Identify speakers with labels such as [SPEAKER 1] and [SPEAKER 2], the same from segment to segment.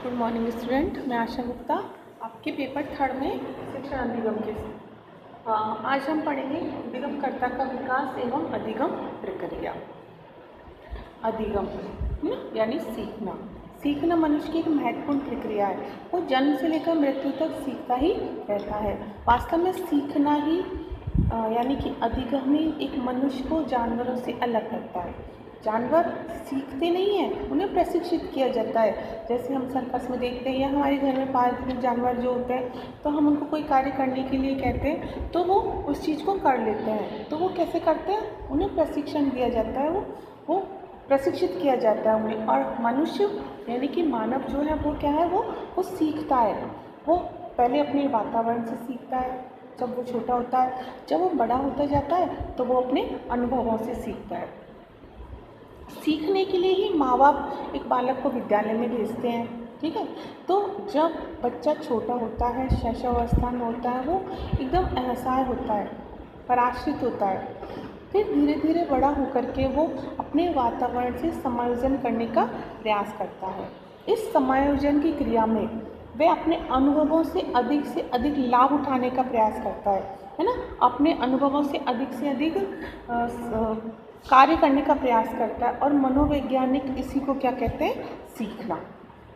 [SPEAKER 1] Good morning student, मैं आशा गुप्ता आपके paper third में शिक्षण अधिगम के आज हम पढ़ेंगे अधिगमकर्ता का विकास एवं अधिगम प्रक्रिया। अधिगम यानी सीखना। सीखना मनुष्य की एक महत्वपूर्ण प्रक्रिया है। वो जन्म से लेकर मृत्यु तक सीखता ही रहता है। वास्तव में सीखना ही यानी कि अधिगम ही एक मनुष्य को जानवरों से अलग करता है। जानवर सीखते नहीं हैं, उन्हें प्रशिक्षित किया जाता है। जैसे हम सर्कस में देखते हैं या हमारे घर में पालतू जानवर जो होते हैं, तो हम उनको कोई कार्य करने के लिए कहते हैं तो वो उस चीज़ को कर लेते हैं। तो वो कैसे करते हैं? उन्हें प्रशिक्षण दिया जाता है, वो प्रशिक्षित किया जाता है उन्हें। और मनुष्य यानी कि मानव जो है वो क्या है, वो सीखता है। वो पहले अपने वातावरण से सीखता है जब वो छोटा होता है। जब वो बड़ा होता जाता है तो वो अपने अनुभवों से सीखता है। सीखने के लिए ही माँ बाप एक बालक को विद्यालय में भेजते हैं, ठीक है। तो जब बच्चा छोटा होता है, शैशवावस्था में होता है, वो एकदम असहाय होता है, पराश्रित होता है। फिर धीरे धीरे बड़ा होकर के वो अपने वातावरण से समायोजन करने का प्रयास करता है। इस समायोजन की क्रिया में वह अपने अनुभवों से अधिक लाभ उठाने का प्रयास करता है ना। अपने अनुभवों से अधिक कार्य करने का प्रयास करता है। और मनोवैज्ञानिक इसी को क्या कहते हैं? सीखना।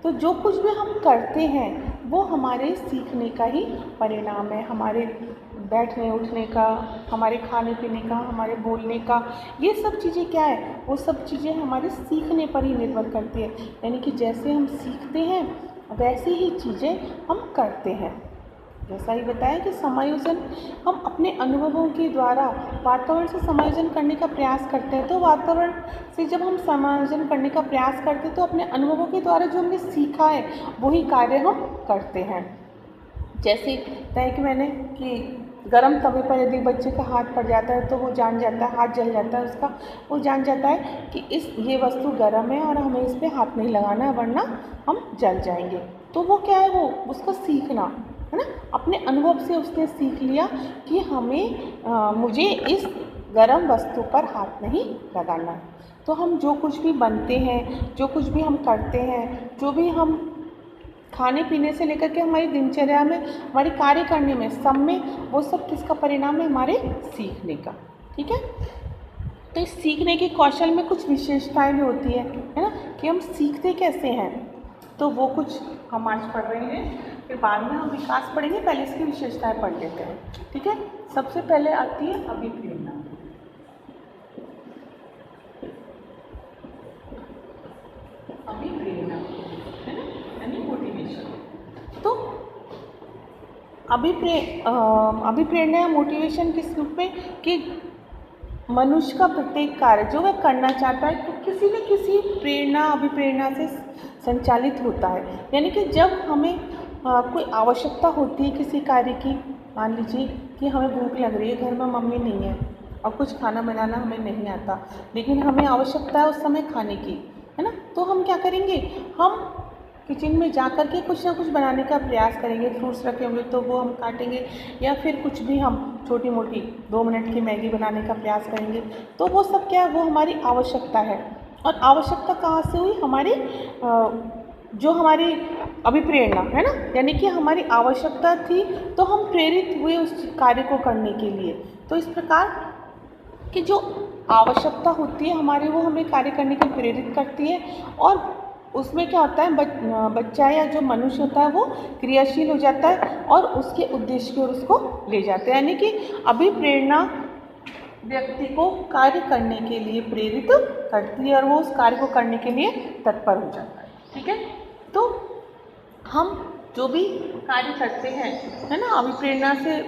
[SPEAKER 1] तो जो कुछ भी हम करते हैं वो हमारे सीखने का ही परिणाम है। हमारे बैठने उठने का, हमारे खाने पीने का, हमारे बोलने का, ये सब चीज़ें क्या है? वो सब चीज़ें हमारे सीखने पर ही निर्भर करती है। यानी कि जैसे हम सीखते हैं वैसे ही चीज़ें हम करते हैं। जैसा ही बताया कि समायोजन, हम अपने अनुभवों के द्वारा वातावरण से समायोजन करने का प्रयास करते हैं। तो वातावरण से जब हम समायोजन करने का प्रयास करते हैं तो अपने अनुभवों के द्वारा जो हमने सीखा है वही कार्य हम करते हैं। जैसे तय कि मैंने कि गरम तवे पर यदि बच्चे का हाथ पड़ जाता है तो वो जान जाता है, हाथ जल जाता है उसका, वो जान जाता है कि ये वस्तु गर्म है और हमें इस पर हाथ नहीं लगाना है वरना हम जल जाएंगे। तो वो क्या है? वो उसको सीखना है ना। अपने अनुभव से उसने सीख लिया कि मुझे इस गर्म वस्तु पर हाथ नहीं लगाना। तो हम जो कुछ भी बनते हैं, जो कुछ भी हम करते हैं, जो भी हम खाने पीने से लेकर के हमारी दिनचर्या में, हमारे कार्य करने में, सब में वो सब किसका परिणाम है? हमारे सीखने का, ठीक है। तो इस सीखने के कौशल में कुछ विशेषताएं भी होती है ना, कि हम सीखते कैसे हैं। तो वो कुछ हम आज पढ़ रहे हैं, फिर बाद में हम विकास पढ़ेंगे। पहले इसकी विशेषताएं पढ़ लेते हैं, ठीक है। सबसे पहले आती है अभिप्रेरणा। अभिप्रेरणा है ना, यानी मोटिवेशन। तो अभिप्रेरणा या मोटिवेशन किस रूप में? कि मनुष्य का प्रत्येक कार्य जो वह करना चाहता है तो किसी न किसी प्रेरणा, अभिप्रेरणा से संचालित होता है। यानी कि जब हमें कोई आवश्यकता होती है किसी कार्य की, मान लीजिए कि हमें भूख लग रही है, घर में मम्मी नहीं है और कुछ खाना बनाना हमें नहीं आता, लेकिन हमें आवश्यकता है उस समय खाने की, है ना। तो हम क्या करेंगे? हम किचन में जा कर के कुछ ना कुछ बनाने का प्रयास करेंगे। फ्रूट्स रखे होंगे तो वो हम काटेंगे, या फिर कुछ भी हम छोटी मोटी 2 मिनट की मैगी बनाने का प्रयास करेंगे। तो वो सब क्या है? वो हमारी आवश्यकता है। और आवश्यकता कहाँ से हुई? जो हमारी अभिप्रेरणा है ना, यानी कि हमारी आवश्यकता थी तो हम प्रेरित हुए उस कार्य को करने के लिए। तो इस प्रकार कि जो आवश्यकता होती है हमारी, वो हमें कार्य करने के लिए प्रेरित करती है। और उसमें क्या होता है? बच्चा या जो मनुष्य होता है वो क्रियाशील हो जाता है और उसके उद्देश्य की ओर उसको ले जाते हैं। यानी कि अभिप्रेरणा व्यक्ति को कार्य करने के लिए प्रेरित करती है और वो उस कार्य को करने के लिए तत्पर हो जाता है, ठीक है। तो हम जो भी कार्य करते हैं, है ना, अभिप्रेरणा से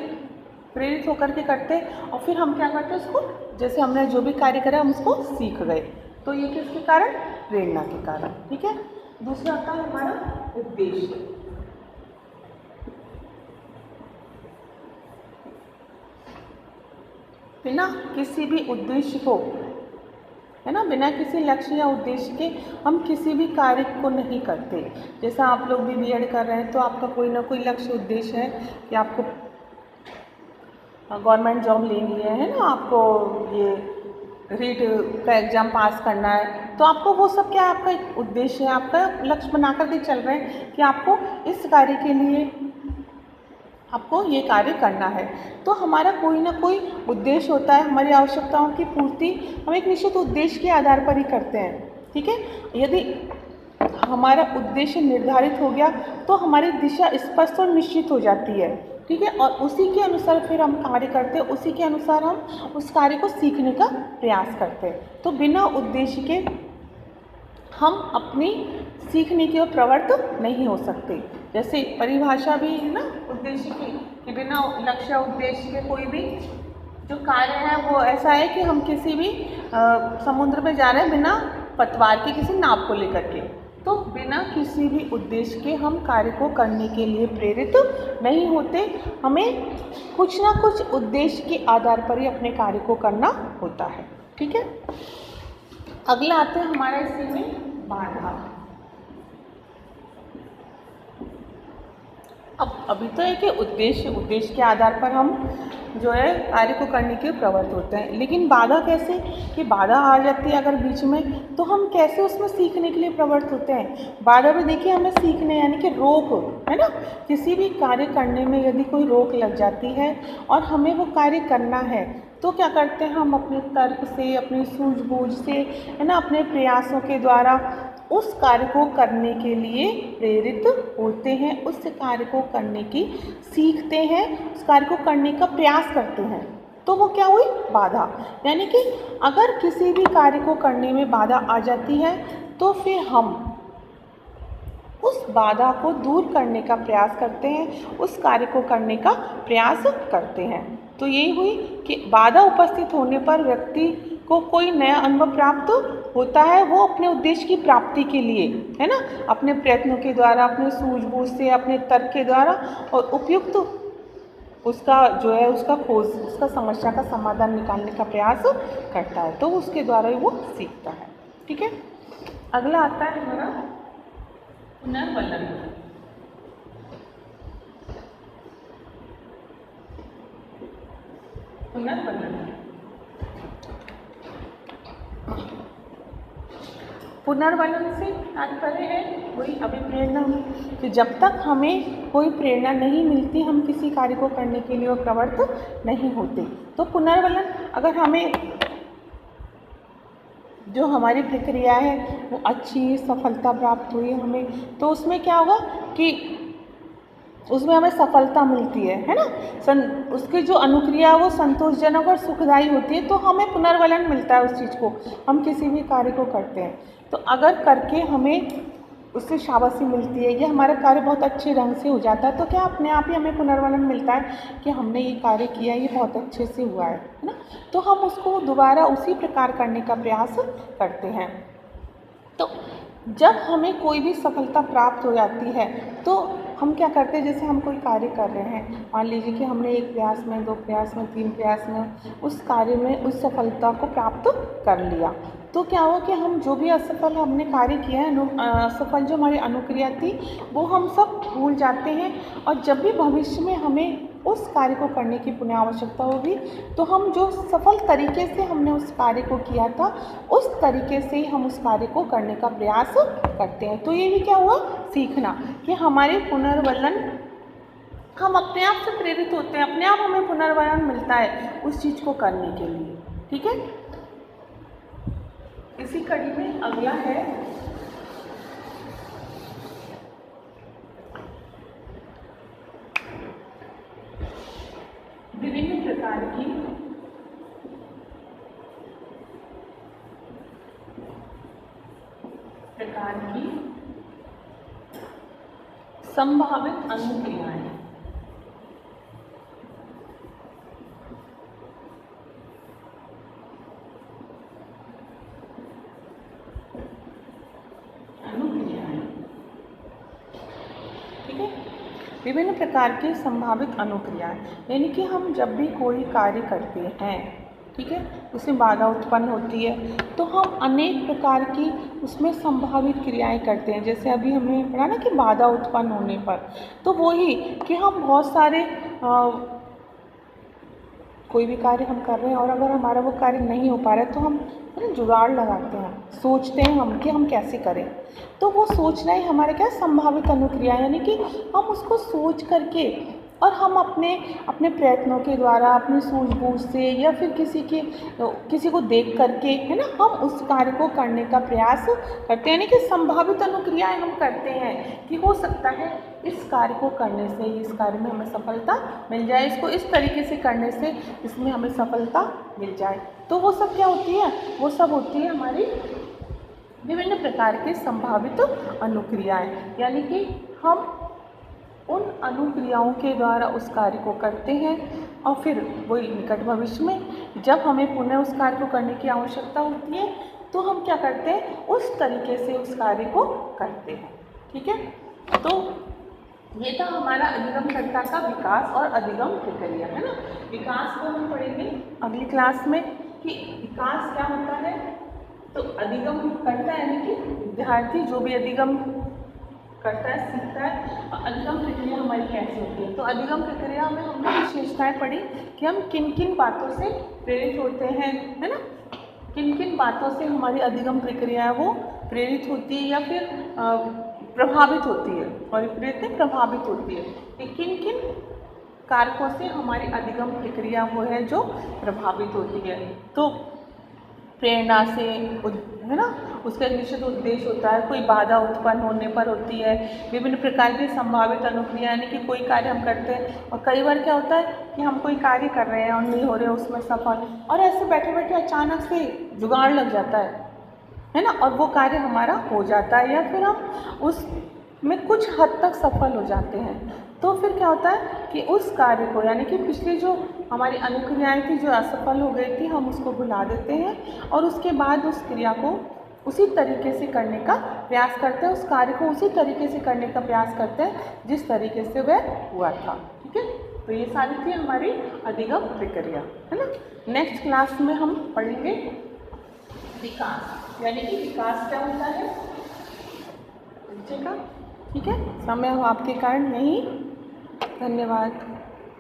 [SPEAKER 1] प्रेरित होकर के करते हैं और फिर हम क्या करते हैं? उसको, जैसे हमने जो भी कार्य करा हम उसको सीख गए। तो ये किसके कारण? प्रेरणा के कारण, ठीक है। दूसरा आता है हमारा उद्देश्य। बिना किसी भी उद्देश्य को, है ना, बिना किसी लक्ष्य या उद्देश्य के हम किसी भी कार्य को नहीं करते। जैसा आप लोग भी बीएड कर रहे हैं तो आपका कोई ना कोई लक्ष्य उद्देश्य है कि आपको गवर्नमेंट जॉब लेनी है ना, आपको ये रीट का एग्ज़ाम पास करना है, तो आपको वो सब क्या आपका एक उद्देश्य है, आपका लक्ष्य बना कर के चल रहे हैं कि आपको इस कार्य के लिए आपको ये कार्य करना है। तो हमारा कोई ना कोई उद्देश्य होता है, हमारी आवश्यकताओं की पूर्ति हम एक निश्चित उद्देश्य के आधार पर ही करते हैं। ठीक है, यदि हमारा उद्देश्य निर्धारित हो गया तो हमारी दिशा स्पष्ट और निश्चित हो जाती है। ठीक है, और उसी के अनुसार फिर हम कार्य करते हैं, उसी के अनुसार हम उस कार्य को सीखने का प्रयास करते हैं। तो बिना उद्देश्य के हम अपनी सीखने की ओर प्रवृत्त नहीं हो सकते। जैसे परिभाषा भी है ना उद्देश्य की, कि बिना लक्ष्य उद्देश्य के कोई भी जो कार्य है वो ऐसा है कि हम किसी भी समुद्र में जा रहे हैं बिना पतवार के, किसी नाव को लेकर के। तो बिना किसी भी उद्देश्य के हम कार्य को करने के लिए प्रेरित नहीं होते। हमें कुछ ना कुछ उद्देश्य के आधार पर ही अपने कार्य को करना होता है। ठीक है, अगला आता है हमारा इसी में बाधा। अब अभी तो है कि उद्देश्य के आधार पर हम जो है कार्य को करने के प्रवृत्त होते हैं, लेकिन बाधा कैसे, कि बाधा आ जाती है अगर बीच में, तो हम कैसे उसमें सीखने के लिए प्रवृत्त होते हैं। बाधा भी देखिए हमें सीखने यानी कि रोक है ना, किसी भी कार्य करने में यदि कोई रोक लग जाती है और हमें वो कार्य करना है तो क्या करते हैं हम अपने तर्क से, अपनी सूझबूझ से है ना, अपने प्रयासों के द्वारा उस कार्य को करने के लिए प्रेरित होते हैं, उस कार्य को करने की सीखते हैं, उस कार्य को करने का प्रयास करते हैं। तो वो क्या हुई, बाधा। यानी कि अगर किसी भी कार्य को करने में बाधा आ जाती है तो फिर हम उस बाधा को दूर करने का प्रयास करते हैं, उस कार्य को करने का प्रयास करते हैं। तो यही हुई कि बाधा उपस्थित होने पर व्यक्ति को कोई नया अनुभव प्राप्त होता है, वो अपने उद्देश्य की प्राप्ति के लिए है ना, अपने प्रयत्नों के द्वारा, अपने सूझबूझ से, अपने तर्क के द्वारा और उपयुक्त उसका जो है उसका खोज, उसका समस्या का समाधान निकालने का प्रयास करता है, तो उसके द्वारा ही वो सीखता है। ठीक है, अगला आता है हमारा पुनर्वलन। पुनर्वलन से तात्पर्य है वही अभिप्रेरणा कि जब तक हमें कोई प्रेरणा नहीं मिलती हम किसी कार्य को करने के लिए प्रवृत्त नहीं होते। तो पुनर्वलन, अगर हमें जो हमारी प्रक्रिया है वो अच्छी सफलता प्राप्त हुई हमें, तो उसमें क्या होगा कि उसमें हमें सफलता मिलती है ना, उसकी जो अनुक्रिया वो संतोषजनक और सुखदायी होती है, तो हमें पुनर्वलन मिलता है उस चीज़ को, हम किसी भी कार्य को करते हैं तो अगर करके हमें उससे शाबाशी मिलती है, ये हमारा कार्य बहुत अच्छे ढंग से हो जाता है, तो क्या अपने आप ही हमें पुनर्वलन मिलता है कि हमने ये कार्य किया, ये बहुत अच्छे से हुआ है ना, तो हम उसको दोबारा उसी प्रकार करने का प्रयास करते हैं। तो जब हमें कोई भी सफलता प्राप्त हो जाती है तो हम क्या करते हैं, जैसे हम कोई कार्य कर रहे हैं, मान लीजिए कि हमने 1 प्रयास में, 2 प्रयास में, 3 प्रयास में उस कार्य में उस सफलता को प्राप्त कर लिया, तो क्या हुआ कि हम जो भी असफल हमने कार्य किया है, असफल जो हमारी अनुक्रिया थी वो हम सब भूल जाते हैं, और जब भी भविष्य में हमें उस कार्य को करने की पुनः आवश्यकता होगी तो हम जो सफल तरीके से हमने उस कार्य को किया था उस तरीके से ही हम उस कार्य को करने का प्रयास करते हैं। तो ये भी क्या हुआ, सीखना, कि हमारे पुनर्वलन, हम अपने आप से प्रेरित होते हैं, अपने आप हमें पुनर्वलन मिलता है उस चीज़ को करने के लिए। ठीक है, इसी कड़ी में अगला है विभिन्न प्रकार की संभावित अनुक्रियाएं। ठीक है, विभिन्न प्रकार की संभावित अनुक्रियाएं, यानी कि हम जब भी कोई कार्य करते हैं, ठीक है, उसमें बाधा उत्पन्न होती है तो हम अनेक प्रकार की उसमें संभावित क्रियाएं करते हैं। जैसे अभी हमने पढ़ा ना कि बाधा उत्पन्न होने पर, तो वही कि हम बहुत सारे कोई भी कार्य हम कर रहे हैं और अगर हमारा वो कार्य नहीं हो पा रहा है तो हम जुगाड़ लगाते हैं, सोचते हैं हम कि हम कैसे करें। तो वो सोचना ही हमारा क्या संभावित अनुक्रिया, यानी कि हम उसको सोच करके और हम अपने अपने प्रयत्नों के द्वारा, अपनी सूझबूझ से या फिर किसी को देख करके, है ना, हम उस कार्य को करने का प्रयास करते हैं। यानी कि संभावित अनुक्रियाएं हम करते हैं कि हो सकता है इस कार्य को करने से इस कार्य में हमें सफलता मिल जाए, इसको इस तरीके से करने से इसमें हमें सफलता मिल जाए। तो वो सब क्या होती है, वो सब होती है हमारी विभिन्न प्रकार के संभावित अनुक्रियाएं। यानी कि हम उन अनुक्रियाओं के द्वारा उस कार्य को करते हैं और फिर वही निकट भविष्य में जब हमें पुनः उस कार्य को करने की आवश्यकता होती है तो हम क्या करते हैं, उस तरीके से उस कार्य को करते हैं। ठीक है, तो ये था हमारा अधिगमकर्ता का विकास और अधिगम प्रक्रिया, है ना। विकास को हम पढ़ेंगे अगली क्लास में कि विकास क्या होता है। तो अधिगम करता है यानी कि विद्यार्थी जो भी अधिगम करता है, सीखता है, और अधिगम प्रक्रिया हमारी कैसे होती है। तो अधिगम प्रक्रिया में हमने विशेषताएं पढ़ी कि हम किन किन बातों से प्रेरित होते हैं, है ना, किन किन बातों से हमारी अधिगम प्रक्रिया वो प्रेरित होती है या फिर प्रभावित होती है, और प्रेरित नहीं प्रभावित होती है कि किन किन कारकों से हमारी अधिगम प्रक्रिया वो है जो प्रभावित होती है। तो प्रेरणा से, है ना, उसका एक निश्चित उद्देश्य होता है, कोई बाधा उत्पन्न होने पर होती है, विभिन्न प्रकार की संभावित अनुक्रिया, यानी कि कोई कार्य हम करते हैं और कई बार क्या होता है कि हम कोई कार्य कर रहे हैं और नहीं हो रहे उसमें सफल, और ऐसे बैठे बैठे अचानक से जुगाड़ लग जाता है ना, और वो कार्य हमारा हो जाता है या फिर हम उसमें कुछ हद तक सफल हो जाते हैं। तो फिर क्या होता है कि उस कार्य को, यानी कि पिछली जो हमारी अनुक्रियाएं थी जो असफल हो गई थी, हम उसको भुला देते हैं और उसके बाद उस क्रिया को उसी तरीके से करने का प्रयास करते हैं, उस कार्य को उसी तरीके से करने का प्रयास करते हैं जिस तरीके से वह हुआ था। ठीक है, तो ये सारी थी हमारी अधिगम प्रक्रिया, है ना। नेक्स्ट क्लास में हम पढ़ेंगे विकास, यानी कि विकास क्या होता है बच्चे का। ठीक है, समय हो आपके कारण नहीं। धन्यवाद।